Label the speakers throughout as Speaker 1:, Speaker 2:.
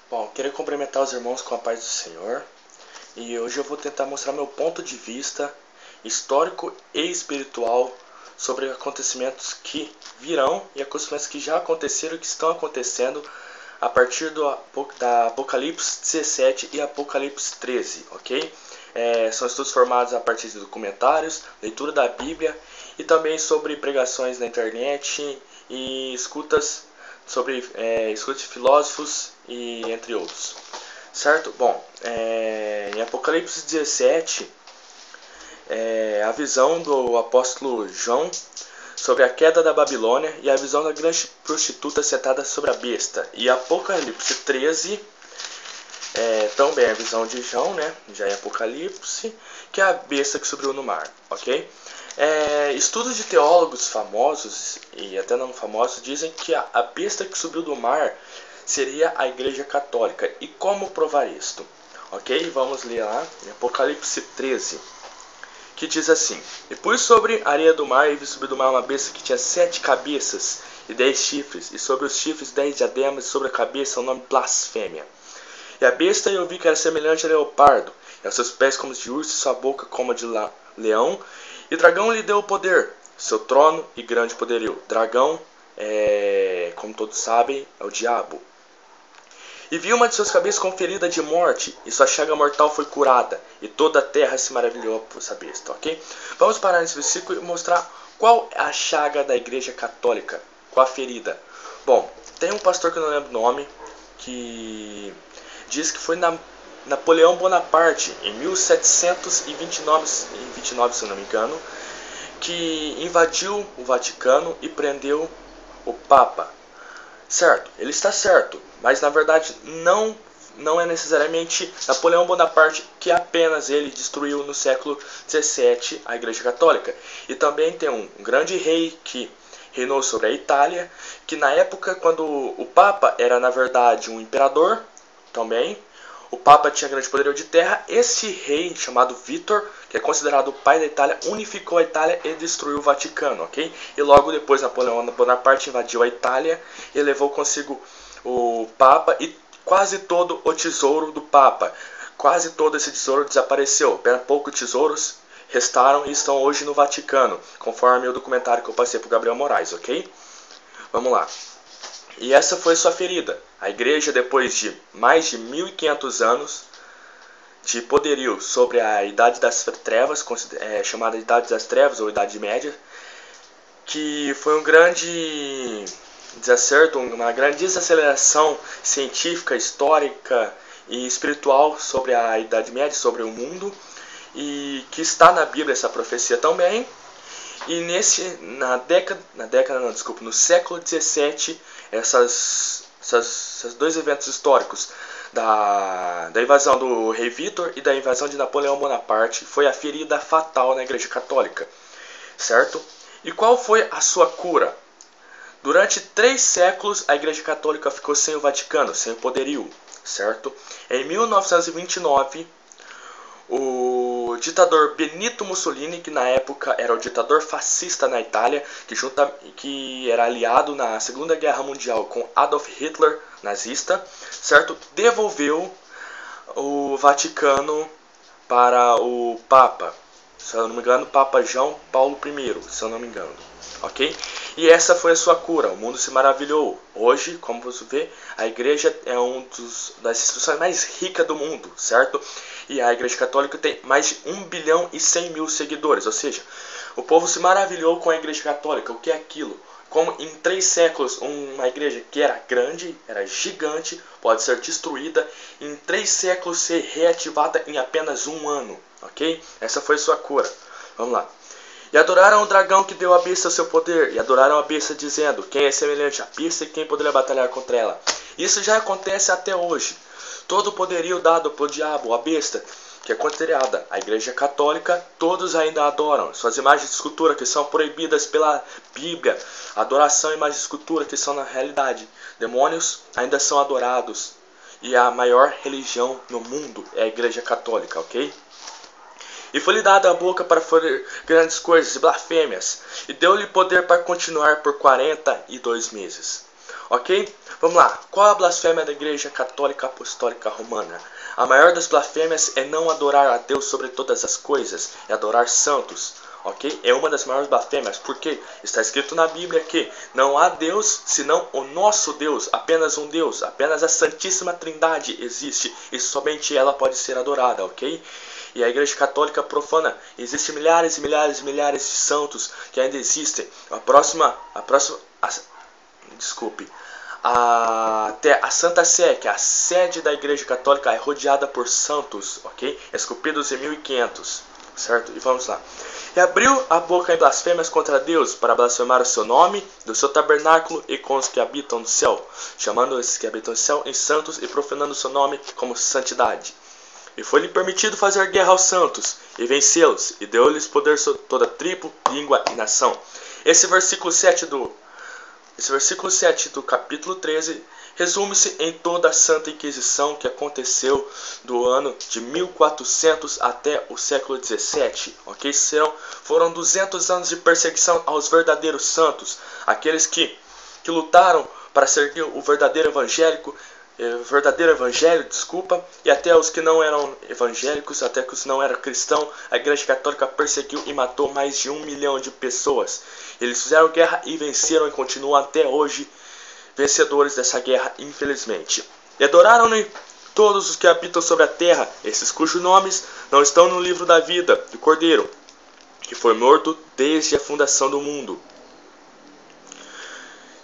Speaker 1: Bom, queria cumprimentar os irmãos com a paz do Senhor. E hoje eu vou tentar mostrar meu ponto de vista histórico e espiritual sobre acontecimentos que virão e acontecimentos que já aconteceram e que estão acontecendo a partir da Apocalipse 17 e Apocalipse 13, ok? São estudos formados a partir de documentários, leitura da Bíblia e também sobre pregações na internet e escutas de filósofos e entre outros. Certo? Bom, em Apocalipse 17, a visão do apóstolo João sobre a queda da Babilônia e a visão da grande prostituta sentada sobre a besta. E Apocalipse 13, também a visão de João, né? Já é Apocalipse, que é a besta que subiu no mar, ok? Estudos de teólogos famosos e até não famosos dizem que a besta que subiu do mar seria a Igreja Católica. E como provar isto? Ok? Vamos ler lá em Apocalipse 13, que diz assim: E pus sobre a areia do mar e vi subir do mar uma besta que tinha 7 cabeças e 10 chifres, e sobre os chifres 10 diademas, e sobre a cabeça o nome blasfêmia. E a besta eu vi que era semelhante a leopardo, e aos seus pés como de urso, e sua boca como a de leão. E o dragão lhe deu o poder, seu trono e grande poderio. Dragão, como todos sabem, é o diabo. E vi uma de suas cabeças com ferida de morte, e sua chaga mortal foi curada, e toda a terra se maravilhou por essa besta, ok? Vamos parar nesse versículo e mostrar qual é a chaga da Igreja Católica, qual a ferida. Bom, tem um pastor que eu não lembro o nome, que diz que foi Napoleão Bonaparte, em 1729, se eu não me engano, que invadiu o Vaticano e prendeu o Papa. Certo, ele está certo, mas na verdade não é necessariamente Napoleão Bonaparte que apenas ele destruiu no século XVII a Igreja Católica. E também tem um grande rei que reinou sobre a Itália, que na época quando o Papa era na verdade um imperador também, o Papa tinha grande poderio de terra. Esse rei chamado Vítor, que é considerado o pai da Itália, unificou a Itália e destruiu o Vaticano, ok? E logo depois Napoleão Bonaparte invadiu a Itália e levou consigo o Papa e quase todo o tesouro do Papa. Quase todo esse tesouro desapareceu. Apenas poucos tesouros restaram e estão hoje no Vaticano, conforme o documentário que eu passei para o Gabriel Moraes, ok? Vamos lá. E essa foi sua ferida. A igreja, depois de mais de 1500 anos de poderio sobre a Idade das Trevas, chamada Idade das Trevas ou Idade Média, que foi um grande desacerto, uma grande desaceleração científica, histórica e espiritual sobre a Idade Média, sobre o mundo, e que está na Bíblia essa profecia também. E no século XVII, esses dois eventos históricos da invasão do rei Vítor e da invasão de Napoleão Bonaparte foi a ferida fatal na Igreja Católica, certo? E qual foi a sua cura? Durante 3 séculos a Igreja Católica ficou sem o Vaticano, sem o poderio, certo? Em 1929, o ditador Benito Mussolini, que na época era o ditador fascista na Itália, que era aliado na Segunda Guerra Mundial com Adolf Hitler, nazista, certo? Devolveu o Vaticano para o Papa, se eu não me engano, Papa João Paulo I, se eu não me engano, ok? E essa foi a sua cura, o mundo se maravilhou. Hoje, como você vê, a igreja é das instituições mais ricas do mundo, certo? E a Igreja Católica tem mais de 1 bilhão e 100 mil seguidores, ou seja, o povo se maravilhou com a Igreja Católica. O que é aquilo? Como em 3 séculos uma igreja que era grande, era gigante, pode ser destruída, em 3 séculos ser reativada em apenas 1 ano, ok? Essa foi a sua cura. Vamos lá. E adoraram o dragão que deu à besta o seu poder, e adoraram a besta dizendo: quem é semelhante à besta e quem poderia batalhar contra ela? Isso já acontece até hoje. Todo o poderio dado pelo diabo, a besta, que é considerada a Igreja Católica, todos ainda adoram. Suas imagens de escultura que são proibidas pela Bíblia, adoração e imagens de escultura que são na realidade demônios, ainda são adorados. E a maior religião no mundo é a Igreja Católica, ok? E foi-lhe dada a boca para fazer grandes coisas e blasfêmias, e deu-lhe poder para continuar por 42 meses. Ok? Vamos lá. Qual a blasfêmia da Igreja Católica Apostólica Romana? A maior das blasfêmias é não adorar a Deus sobre todas as coisas, é adorar santos. Ok? É uma das maiores blasfêmias, porque está escrito na Bíblia que não há Deus senão o nosso Deus, apenas um Deus, apenas a Santíssima Trindade existe e somente ela pode ser adorada, ok? E a Igreja Católica profana, existem milhares e milhares e milhares de santos que ainda existem. Até a Santa Sé, que é a sede da Igreja Católica, é rodeada por santos, ok? Esculpidos em 1500, certo? E vamos lá. E abriu a boca em blasfêmias contra Deus, para blasfemar o seu nome, do seu tabernáculo e com os que habitam no céu, chamando esses que habitam no céu em santos e profanando o seu nome como santidade. E foi-lhe permitido fazer guerra aos santos, e vencê-los, e deu-lhes poder sobre toda tribo, língua e nação. Esse versículo 7 do capítulo 13 resume-se em toda a Santa Inquisição que aconteceu do ano de 1400 até o século 17. Ok? Foram 200 anos de perseguição aos verdadeiros santos, aqueles que lutaram para seguir o verdadeiro evangelho, e até os que não eram evangélicos, até que os que não eram cristãos, a Igreja Católica perseguiu e matou mais de 1 milhão de pessoas. Eles fizeram guerra e venceram e continuam até hoje vencedores dessa guerra, infelizmente. E adoraram-ne todos os que habitam sobre a terra, esses cujos nomes não estão no livro da vida do Cordeiro, que foi morto desde a fundação do mundo.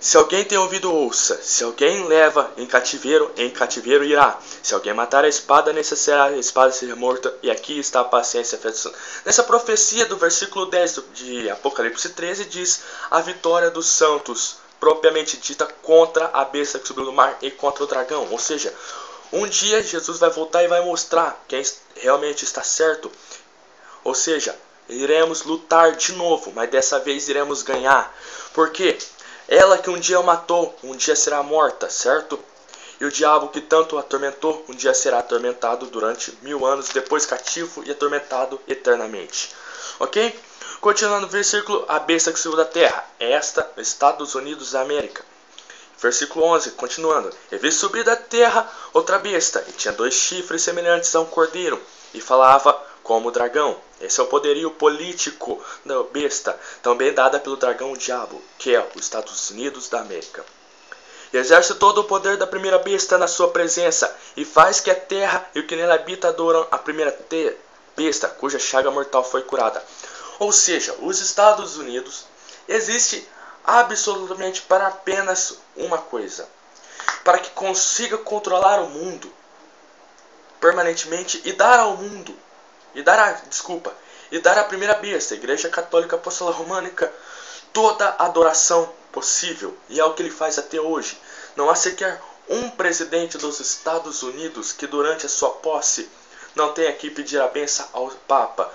Speaker 1: Se alguém tem ouvido, ouça. Se alguém leva em cativeiro irá. Se alguém matar a espada, necessária a espada seja morta. E aqui está a paciência. Nessa profecia do versículo 10 de Apocalipse 13 diz a vitória dos santos, propriamente dita, contra a besta que subiu do mar e contra o dragão. Ou seja, um dia Jesus vai voltar e vai mostrar quem realmente está certo. Ou seja, iremos lutar de novo, mas dessa vez iremos ganhar. Por quê? Ela que um dia o matou, um dia será morta, certo? E o diabo que tanto o atormentou, um dia será atormentado durante 1000 anos, depois cativo e atormentado eternamente. Ok? Continuando o versículo, a besta que subiu da terra, esta, Estados Unidos da América. Versículo 11, continuando. E vi subir da terra outra besta, e tinha 2 chifres semelhantes a um cordeiro, e falava como o dragão. Esse é o poderio político da besta, também dada pelo dragão o diabo, que é os Estados Unidos da América. E exerce todo o poder da primeira besta na sua presença, e faz que a terra e o que nela habita adoram a primeira besta, cuja chaga mortal foi curada. Ou seja, os Estados Unidos existe absolutamente para apenas uma coisa: para que consiga controlar o mundo permanentemente e dar ao mundo e dar à primeira besta, a Igreja Católica Apostólica Românica, toda a adoração possível, e é o que ele faz até hoje. Não há sequer um presidente dos Estados Unidos que durante a sua posse não tenha que pedir a benção ao Papa.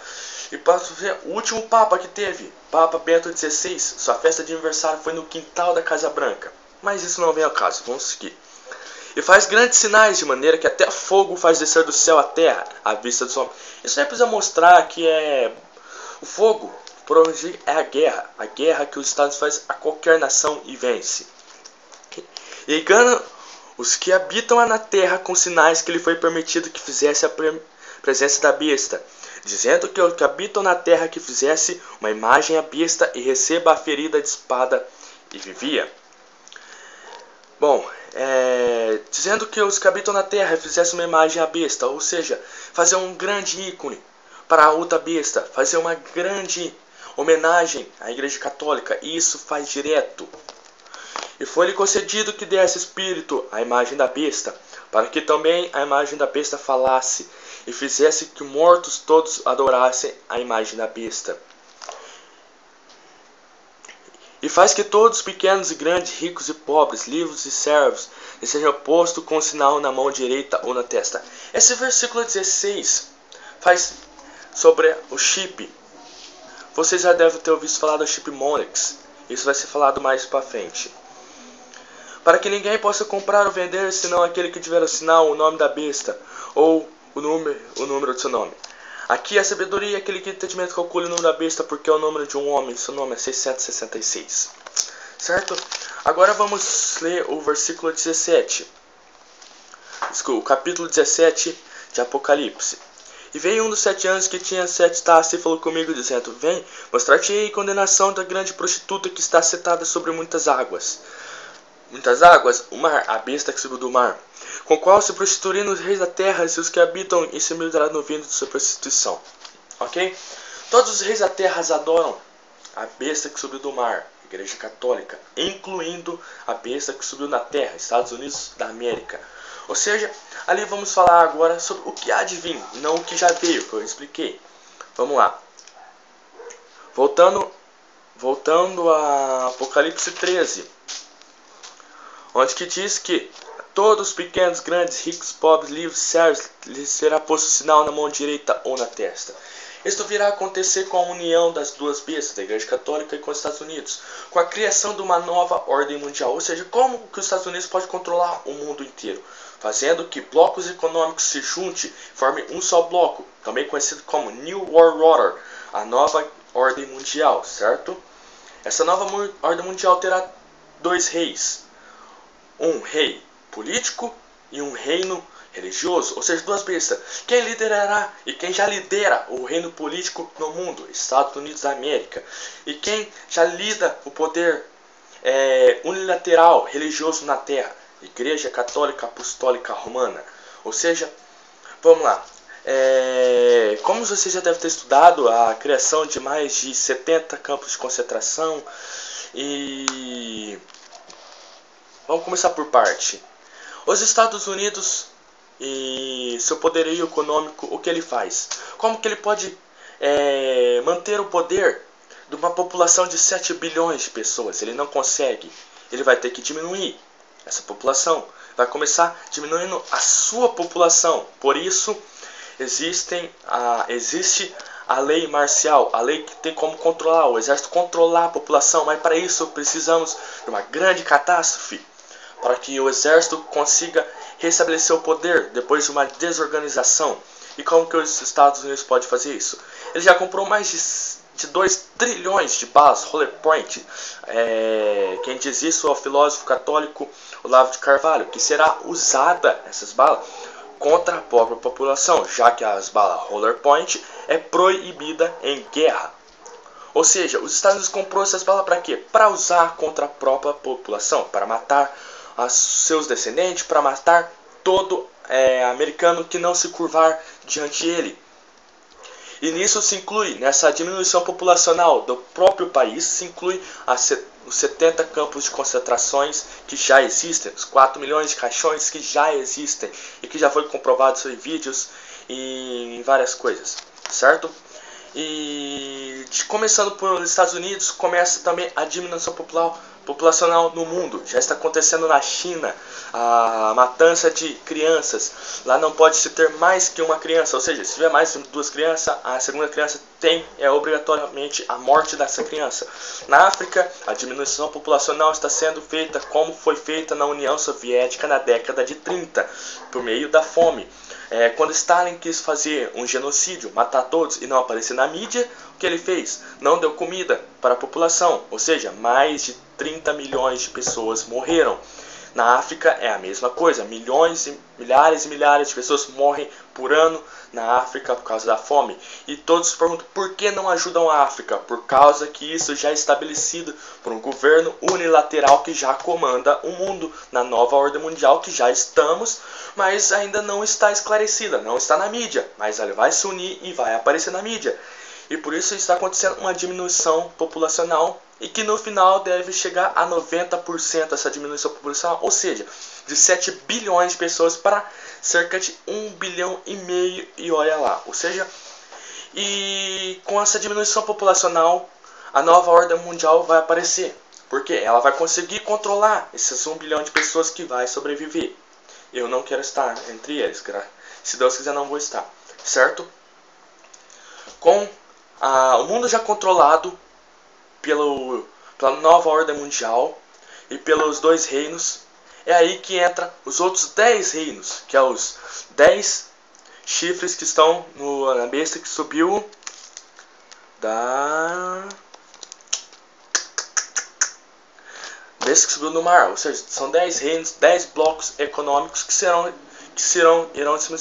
Speaker 1: E para ver, o último Papa que teve, Papa Bento XVI, sua festa de aniversário foi no quintal da Casa Branca. Mas isso não vem ao caso, vamos seguir. E faz grandes sinais, de maneira que até fogo faz descer do céu à terra, à vista dos homens. Isso aí precisa mostrar que o fogo, por onde é a guerra que os Estados fazem a qualquer nação e vence. E engana os que habitam na terra com sinais que lhe foi permitido que fizesse a presença da besta, dizendo que os que habitam na terra que fizesse uma imagem à besta e receba a ferida de espada e vivia. Bom, dizendo que os que habitam na terra fizessem uma imagem à besta, ou seja, fazer um grande ícone para a outra besta, fazer uma grande homenagem à Igreja Católica, e isso faz direto. E foi-lhe concedido que desse espírito à imagem da besta, para que também a imagem da besta falasse, e fizesse que mortos todos adorassem a imagem da besta. E faz que todos, pequenos e grandes, ricos e pobres, livres e servos, lhe sejam postos com um sinal na mão direita ou na testa. Esse versículo 16 faz sobre o chip. Vocês já devem ter ouvido falar do chip Monex. Isso vai ser falado mais para frente. Para que ninguém possa comprar ou vender, senão aquele que tiver o sinal, o nome da besta, ou o número do seu nome. Aqui a sabedoria é aquele que entendimento calcula o número da besta, porque é o número de um homem, seu nome é 666. certo? Agora vamos ler o versículo 17, o capítulo 17 de Apocalipse. E veio um dos 7 anos que tinha 7 taças e falou comigo, dizendo: Vem, mostrar-te-ei condenação da grande prostituta que está sentada sobre muitas águas. Muitas águas, o mar, a besta que subiu do mar, com o qual se prostituíram os reis da terra e os que habitam e se humilharão no vinho de sua prostituição. Ok? Todos os reis da terra adoram a besta que subiu do mar, Igreja Católica, incluindo a besta que subiu na terra, Estados Unidos da América. Ou seja, ali vamos falar agora sobre o que há de vir, não o que já veio, que eu expliquei. Vamos lá. Voltando a Apocalipse 13, onde que diz que todos os pequenos, grandes, ricos, pobres, livres, servos, lhes será posto sinal na mão direita ou na testa. Isto virá a acontecer com a união das duas bestas, da Igreja Católica e com os Estados Unidos, com a criação de uma nova ordem mundial. Ou seja, como que os Estados Unidos pode controlar o mundo inteiro? Fazendo que blocos econômicos se juntem e formem um só bloco, também conhecido como New World Order, a nova ordem mundial, certo? Essa nova ordem mundial terá 2 reis, um rei político e um reino religioso, ou seja, 2 bestas. Quem liderará e quem já lidera o reino político no mundo? Estados Unidos da América. E quem já lida o poder unilateral religioso na terra? Igreja Católica Apostólica Romana. Ou seja, vamos lá. Como você já deve ter estudado, a criação de mais de 70 campos de concentração. E vamos começar por parte. Os Estados Unidos e seu poderio econômico, o que ele faz? Como que ele pode manter o poder de uma população de 7 bilhões de pessoas? Ele não consegue. Ele vai ter que diminuir essa população. Vai começar diminuindo a sua população. Por isso, existe a lei marcial, a lei que tem como controlar, o exército controlar a população. Mas para isso precisamos de uma grande catástrofe, para que o exército consiga restabelecer o poder depois de uma desorganização. E como que os Estados Unidos pode fazer isso? Ele já comprou mais de 2 trilhões de balas Roller Point. Quem diz isso é o filósofo católico Olavo de Carvalho, que será usada essas balas contra a própria população, já que as balas Roller Point é proibida em guerra. Ou seja, os Estados Unidos comprou essas balas para quê? Para usar contra a própria população, para matar seus descendentes, para matar todo americano que não se curvar diante dele. E nisso se inclui, nessa diminuição populacional do próprio país, se inclui os 70 campos de concentrações que já existem, os 4 milhões de caixões que já existem e que já foi comprovado em vídeos e em várias coisas, certo? E começando pelos Estados Unidos, começa também a diminuição populacional no mundo. Já está acontecendo na China a matança de crianças. Lá não pode se ter mais que uma criança, ou seja, se tiver mais de 2 crianças, a segunda criança tem obrigatoriamente a morte dessa criança. Na África, a diminuição populacional está sendo feita como foi feita na União Soviética na década de 30, por meio da fome. Quando Stalin quis fazer um genocídio, matar todos e não aparecer na mídia, o que ele fez? Não deu comida para a população, ou seja, mais de 30 milhões de pessoas morreram. Na África é a mesma coisa, milhões e milhares de pessoas morrem por ano na África por causa da fome. E todos se perguntam por que não ajudam a África? Por causa que isso já é estabelecido por um governo unilateral que já comanda o mundo na nova ordem mundial que já estamos, mas ainda não está esclarecida, não está na mídia, mas ela vai se unir e vai aparecer na mídia. E por isso está acontecendo uma diminuição populacional e que no final deve chegar a 90% essa diminuição populacional, ou seja, de 7 bilhões de pessoas para cerca de 1,5 bilhão e olha lá, ou seja, e com essa diminuição populacional a nova ordem mundial vai aparecer, porque ela vai conseguir controlar esses 1 bilhão de pessoas que vai sobreviver. Eu não quero estar entre eles, se Deus quiser não vou estar, certo? Com o mundo já controlado pela nova ordem mundial e pelos 2 reinos, é aí que entra os outros 10 reinos, que é os 10 chifres que estão na besta que subiu besta que subiu do mar. Ou seja, são 10 reinos, 10 blocos econômicos que irão se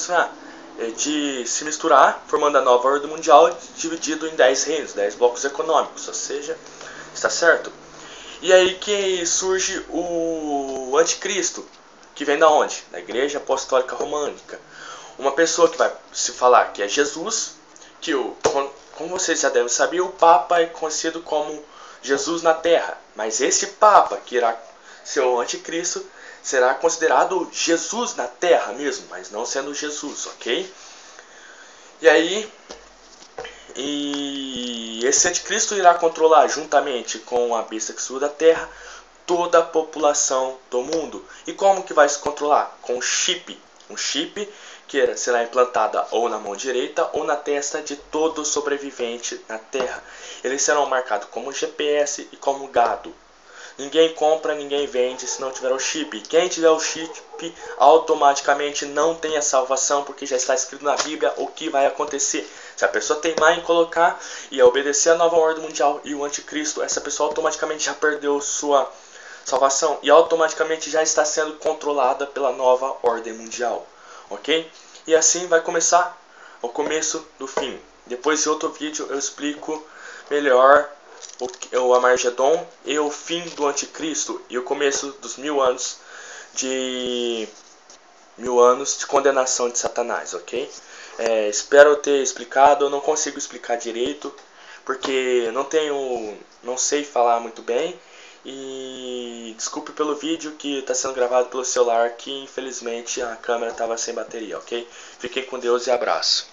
Speaker 1: misturar, formando a nova ordem mundial, dividido em 10 reinos, 10 blocos econômicos. Ou seja, está certo? E aí que surge o anticristo, que vem da onde? Da Igreja Apostólica Românica. Uma pessoa que vai se falar que é Jesus, que como vocês já devem saber, o Papa é conhecido como Jesus na Terra. Mas esse Papa, que irá ser o anticristo, será considerado Jesus na Terra mesmo, mas não sendo Jesus, ok? E esse anticristo irá controlar, juntamente com a besta que subiu da Terra, toda a população do mundo. E como que vai se controlar? Com um chip que será implantada ou na mão direita ou na testa de todo sobrevivente na Terra. Eles serão marcados como GPS e como gado. Ninguém compra, ninguém vende se não tiver o chip. Quem tiver o chip automaticamente não tem a salvação, porque já está escrito na Bíblia o que vai acontecer. Se a pessoa teimar em colocar e obedecer a nova ordem mundial e o anticristo, essa pessoa automaticamente já perdeu sua salvação e automaticamente já está sendo controlada pela nova ordem mundial. Ok? E assim vai começar o começo do fim. Depois de outro vídeo eu explico melhor o Armagedon e o fim do anticristo e o começo dos 1000 anos de condenação de Satanás, ok? Espero ter explicado. Eu não consigo explicar direito porque não sei falar muito bem. E desculpe pelo vídeo que está sendo gravado pelo celular, que infelizmente a câmera estava sem bateria, ok? Fiquem com Deus e abraço.